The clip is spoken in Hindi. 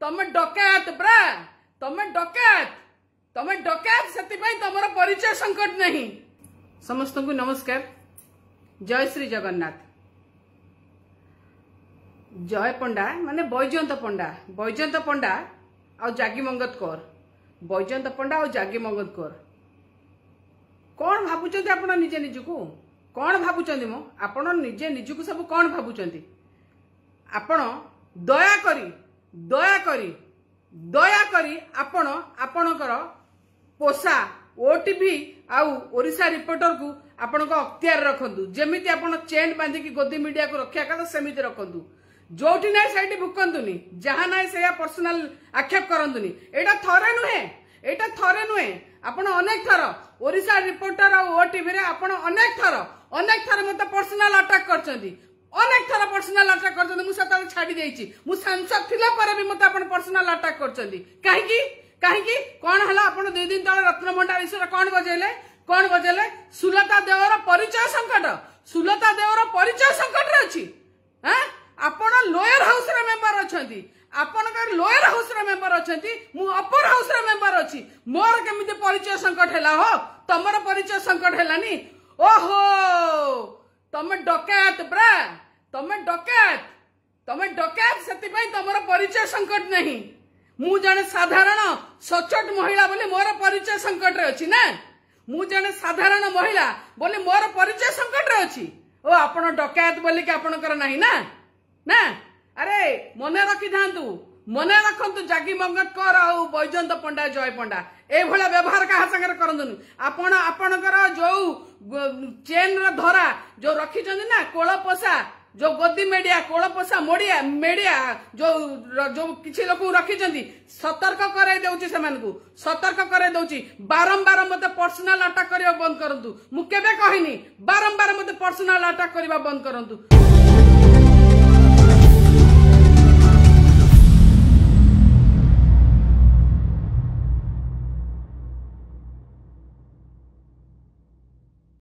तमे डकैत ब्रा तमे डकैत से तुम परिचय संकट नहीं। समस्त को नमस्कार। जय श्री जगन्नाथ। जय पंडा माने बैजयंत पंडा आ जागी मंगत कौर बैजयंत पंडा आ जागी मंगत कौर कौन भावुं आप निजे निजको कौन भावुं मो आप निजे निजको सब कौन भावुं आपण दया करी आपण आपणकर पोषा ओटीवी आउ ओडिशा रिपोर्टर को आपण अख्तियार रखंतु जेमिति आपण चेन बांधिकी गोदी मीडिया को रक्षा कथा सेमिति रखंतु जोटी ना सैटी भुकंतुनी जहाँ ना से पर्सनल आक्षेप करंतुनी एटा थरे नुहे आपण अनेक थर ओडिशा रिपोर्टर और ओटीवी रे आपण अनेक थर मते पर्सनल अटैक करचंती अनेक थर पर्सनल अटैक करचंती मु सता छाडी देइची मु सांसद थिला पर भी मते आपण पर्सनल अटैक करचंती काहेकी कोन हला आपण 2 दिन तळे रत्नभंडार विषय कोन बजेले सुलता देवर परिचय संकट रे अछि। हां आपण लोयर हाउस रे मेंबर अछंती आपनकर लोयर हाउस रे मेंबर अछंती मु अपर हाउस रे मेंबर अछि मोर केमिते परिचय संकट हैला हो तमर परिचय संकट हैलानी। ओहो तमे डकैत ब्रा तमे डकैत सेति पई तमर परिचय संकट नहीं। मु जने साधारण सचोट महिला बोले मोर परिचय संकट रे अछि ना मु जने साधारण महिला बोले मोर परिचय संकट रे अछि ओ आपण डकैत बोली कि आपनकर नाही ना अरे मने रखंतु जागी मंगत कर आ बैजयंत पंडा जय पंडा ए भला व्यवहार का संगे करंतुनी आपण आपनकर जो चेन र धरा जो रखी ना कोळ पोसा जो गोदी मीडिया कोळ पोसा मीडिया जो किछि लोक रखी सतर्क करे दउची सतर्क करे दउची बारंबार मते पर्सनल अटैक करिया बंद करंतु मु केबे कहिनी बारंबार मते पर्सनल अटैक करिया बंद करंतु।